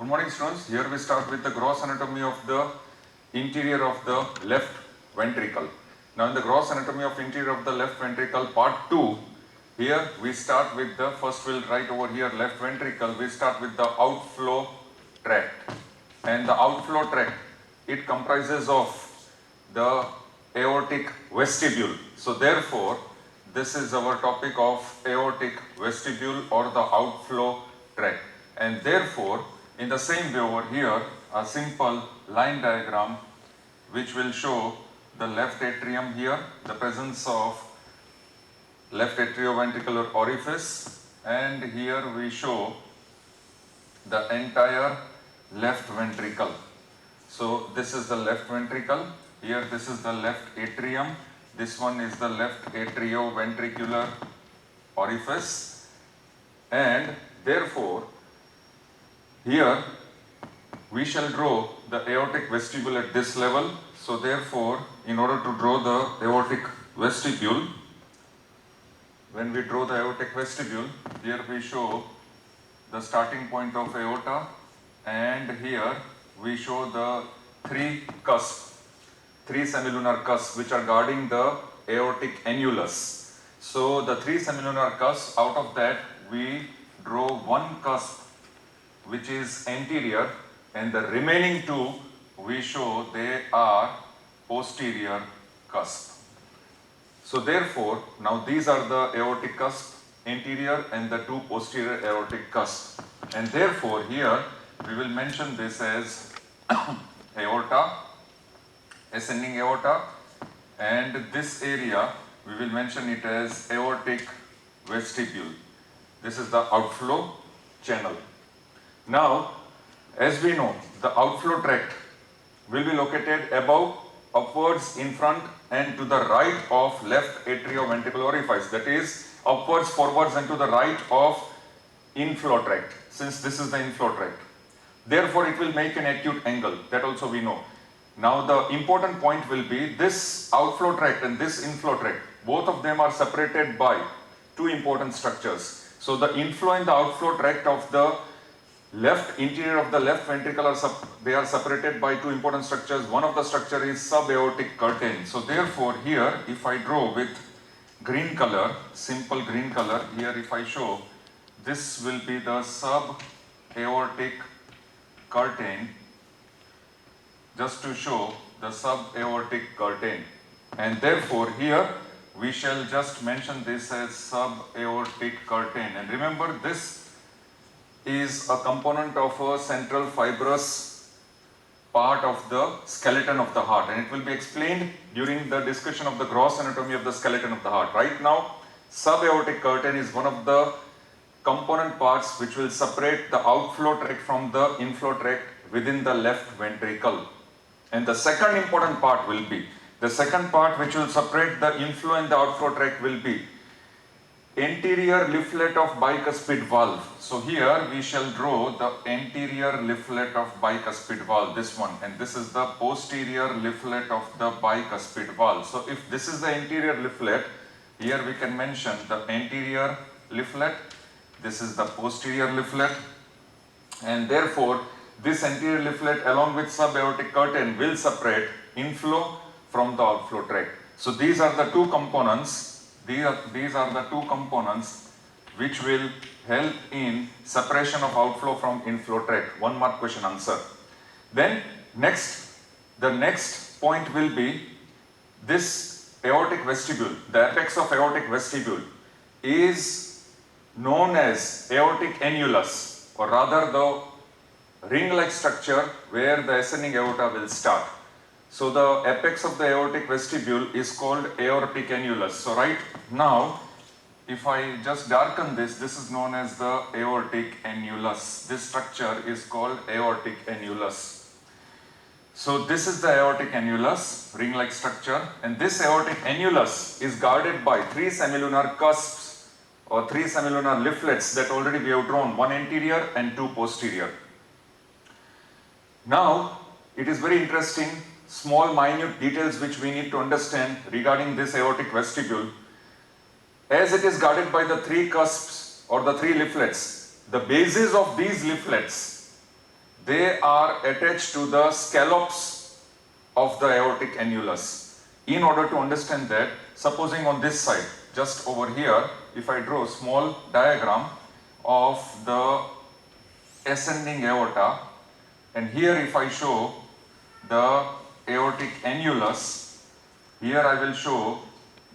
Good morning, students. Here we start with the gross anatomy of the interior of the left ventricle. Now in the gross anatomy of interior of the left ventricle part 2, here we start with the, first we'll write over here left ventricle, we start with the outflow tract. And the outflow tract, it comprises of the aortic vestibule. So therefore, this is our topic of aortic vestibule or the outflow tract. And therefore, in the same way over here, a simple line diagram which will show the left atrium here, the presence of left atrioventricular orifice, and here we show the entire left ventricle. So this is the left ventricle, here this is the left atrium, this one is the left atrioventricular orifice, and therefore here we shall draw the aortic vestibule at this level. So therefore, in order to draw the aortic vestibule, when we draw the aortic vestibule, here we show the starting point of aorta, and here we show the three semilunar cusps which are guarding the aortic annulus. So the three semilunar cusps, out of that we draw one cusp which is anterior, and the remaining two we show they are posterior cusp. So therefore, now these are the aortic cusp, anterior and the two posterior aortic cusp. And therefore here we will mention this as aorta, ascending aorta, and this area we will mention it as aortic vestibule. This is the outflow channel. Now, as we know, the outflow tract will be located above, upwards, in front and to the right of left atrioventricular orifice, that is upwards, forwards and to the right of inflow tract, since this is the inflow tract. Therefore, it will make an acute angle, that also we know. Now, the important point will be this outflow tract and this inflow tract, both of them are separated by two important structures. So, the inflow and the outflow tract of the left interior of the left ventricle they are separated by two important structures. One of the structure is subaortic curtain. So therefore here, if I draw with green color, simple green color, here if I show, this will be the subaortic curtain, just to show the subaortic curtain. And therefore here we shall just mention this as subaortic curtain. And remember, this is a component of a central fibrous part of the skeleton of the heart, and it will be explained during the discussion of the gross anatomy of the skeleton of the heart. Right now, subaortic curtain is one of the component parts which will separate the outflow tract from the inflow tract within the left ventricle. And the second important part will be, the second part which will separate the inflow and the outflow tract will be anterior leaflet of bicuspid valve. So here we shall draw the anterior leaflet of bicuspid valve, this one, and this is the posterior leaflet of the bicuspid valve. So if this is the anterior leaflet, here we can mention the anterior leaflet, this is the posterior leaflet, and therefore this anterior leaflet along with subaortic curtain will separate inflow from the outflow tract. So these are the two components. These are the two components which will help in separation of outflow from inflow tract. One mark question answer. Then the next point will be this aortic vestibule. The apex of aortic vestibule is known as aortic annulus, or rather the ring-like structure where the ascending aorta will start. So the apex of the aortic vestibule is called aortic annulus. So right now, if I just darken this, this is known as the aortic annulus. This structure is called aortic annulus. So this is the aortic annulus, ring-like structure, and this aortic annulus is guarded by three semilunar cusps or three semilunar leaflets that already we have drawn, one anterior and two posterior. Now, it is very interesting, small minute details which we need to understand regarding this aortic vestibule. As it is guarded by the three cusps or the three leaflets, the bases of these leaflets, they are attached to the scallops of the aortic annulus. In order to understand that, supposing on this side, just over here, if I draw a small diagram of the ascending aorta, and here if I show the aortic annulus, here I will show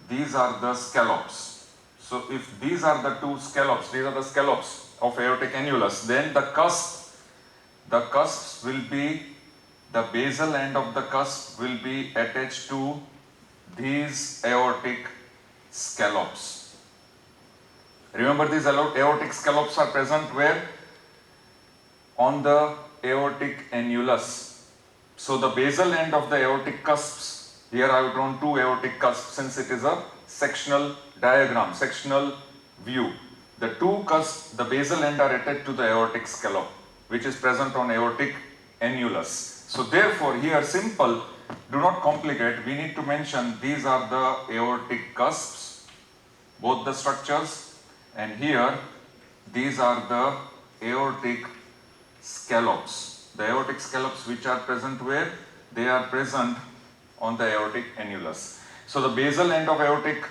these are the scallops. So if these are the two scallops, these are the scallops of aortic annulus, then the cusps will be, the basal end of the cusp will be attached to these aortic scallops. Remember, these aortic scallops are present where? On the aortic annulus. So the basal end of the aortic cusps, here I have drawn two aortic cusps since it is a sectional diagram, sectional view. The two cusps, the basal end are attached to the aortic scallop, which is present on aortic annulus. So therefore here simple, do not complicate, we need to mention these are the aortic cusps, both the structures, and here these are the aortic scallops. The aortic scallops which are present where? They are present on the aortic annulus. So the basal end of aortic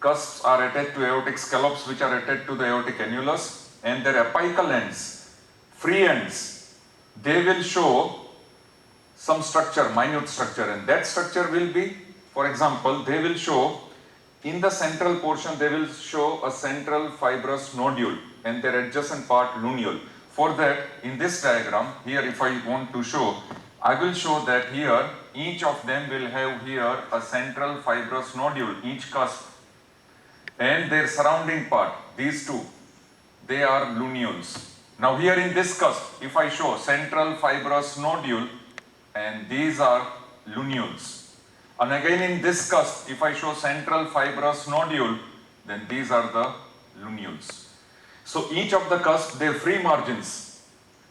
cusps are attached to aortic scallops which are attached to the aortic annulus, and their apical ends, free ends, they will show some structure, minute structure, and that structure will be, for example, they will show in the central portion, they will show a central fibrous nodule and their adjacent part luneal. For that, in this diagram, here if I want to show, I will show that here each of them will have here a central fibrous nodule, each cusp, and their surrounding part, these two, they are luneoles. Now here in this cusp, if I show central fibrous nodule, and these are luneoles. And again in this cusp, if I show central fibrous nodule, then these are the luneoles. So each of the cusp, their free margins,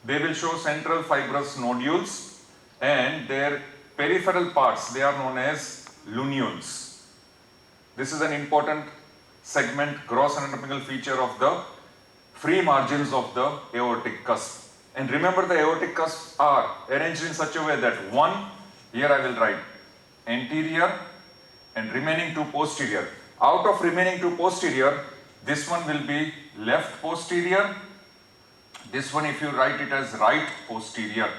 they will show central fibrous nodules, and their peripheral parts, they are known as luneoles. This is an important segment, gross anatomical feature of the free margins of the aortic cusp. And remember, the aortic cusps are arranged in such a way that one, here I will write anterior and remaining two posterior. Out of remaining two posterior, this one will be left posterior. This one, if you write it as right posterior.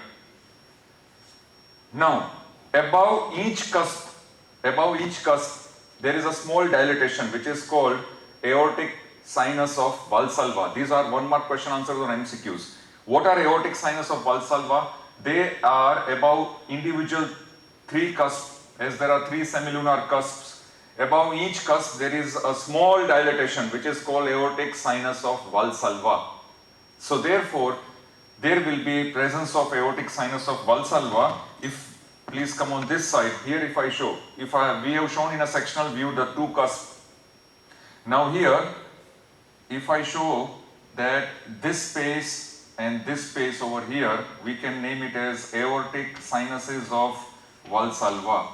Now, above each cusp, there is a small dilatation which is called aortic sinus of Valsalva. These are 1 mark question answers on MCQs. What are aortic sinus of Valsalva? They are above individual 3 cusps, as there are 3 semilunar cusps. Above each cusp there is a small dilatation which is called aortic sinus of Valsalva. So therefore, there will be presence of aortic sinus of Valsalva. If please come on this side, here if I show, we have shown in a sectional view the 2 cusps. Now here, if I show that this space and this space over here, we can name it as aortic sinuses of Valsalva.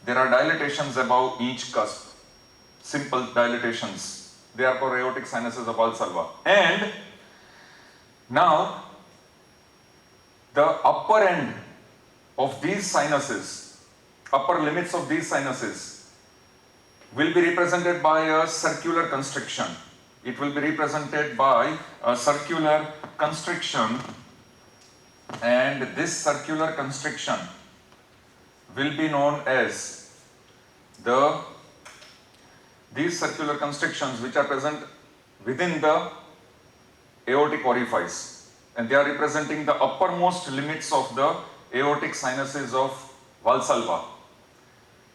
There are dilatations above each cusp, simple dilatations. They are called aortic sinuses of Valsalva. And now, the upper end of these sinuses, upper limits of these sinuses, will be represented by a circular constriction. It will be represented by a circular constriction, and this circular constriction will be known as these circular constrictions which are present within the aortic orifice, and they are representing the uppermost limits of the aortic sinuses of Valsalva.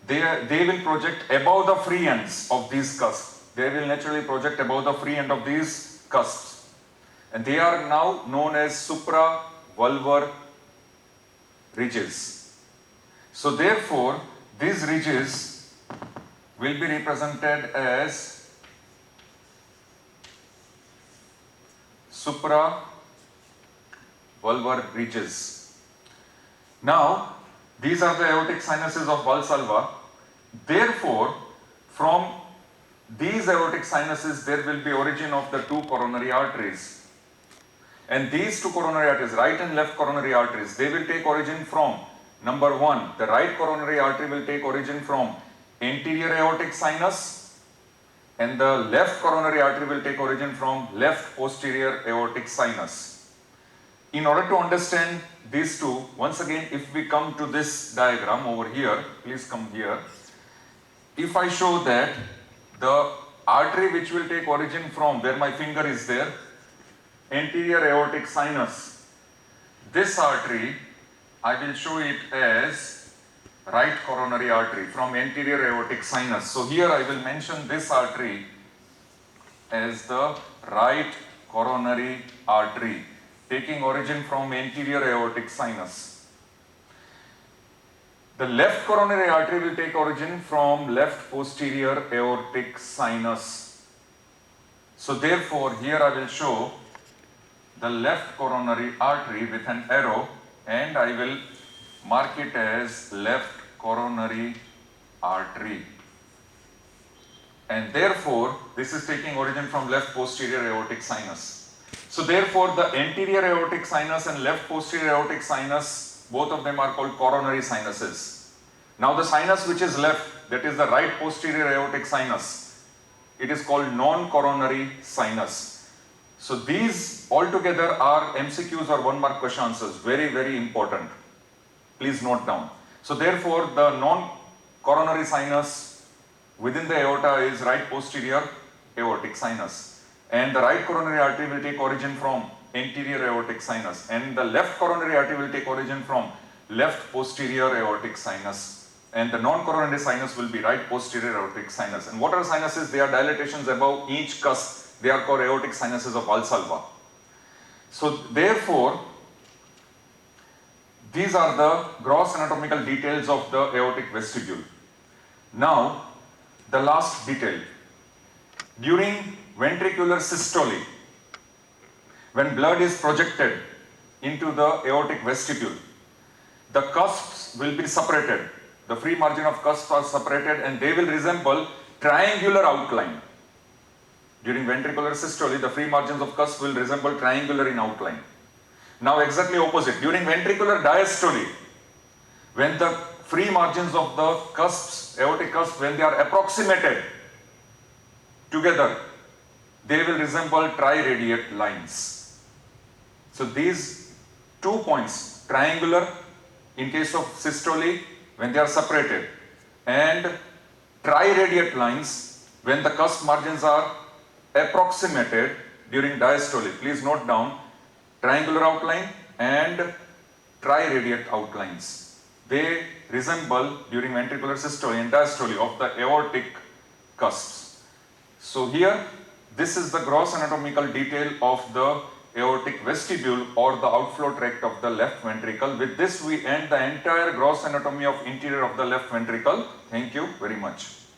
They will project above the free ends of these cusps. They will naturally project above the free end of these cusps, and they are now known as supravalvar ridges. So therefore, these ridges will be represented as supravalvar ridges. Now, these are the aortic sinuses of Valsalva. Therefore, from these aortic sinuses, there will be origin of the 2 coronary arteries. And these two coronary arteries, right and left coronary arteries, they will take origin from, number one, the right coronary artery will take origin from anterior aortic sinus, and the left coronary artery will take origin from left posterior aortic sinus. In order to understand these two, once again, if we come to this diagram over here, please come here. If I show that the artery which will take origin from where my finger is there, anterior aortic sinus, this artery, I will show it as right coronary artery from anterior aortic sinus. So here I will mention this artery as the right coronary artery taking origin from anterior aortic sinus. The left coronary artery will take origin from left posterior aortic sinus. So therefore here I will show the left coronary artery with an arrow, and I will mark it as left coronary artery. And therefore, this is taking origin from left posterior aortic sinus. So therefore, the anterior aortic sinus and left posterior aortic sinus, both of them are called coronary sinuses. Now the sinus which is left, that is the right posterior aortic sinus, it is called non-coronary sinus. So these altogether are MCQs or 1 mark question answers, very, very important. Please note down. So therefore, the non-coronary sinus within the aorta is right posterior aortic sinus, and the right coronary artery will take origin from anterior aortic sinus, and the left coronary artery will take origin from left posterior aortic sinus, and the non-coronary sinus will be right posterior aortic sinus. And what are sinuses? They are dilatations above each cusp. They are called aortic sinuses of Valsalva. So therefore, these are the gross anatomical details of the aortic vestibule. Now, the last detail. During ventricular systole, when blood is projected into the aortic vestibule, the cusps will be separated. The free margin of cusps are separated and they will resemble triangular outline. During ventricular systole, the free margins of cusp will resemble triangular in outline. Now exactly opposite. During ventricular diastole, when the free margins of the cusps, aortic cusps, when they are approximated together, they will resemble triradiate lines. So these 2 points, triangular in case of systole when they are separated, and triradiate lines when the cusp margins are approximated during diastole. Please note down triangular outline and triradiate outlines. They resemble during ventricular systole and diastole of the aortic cusps. So here, this is the gross anatomical detail of the aortic vestibule or the outflow tract of the left ventricle. With this, we end the entire gross anatomy of interior of the left ventricle. Thank you very much.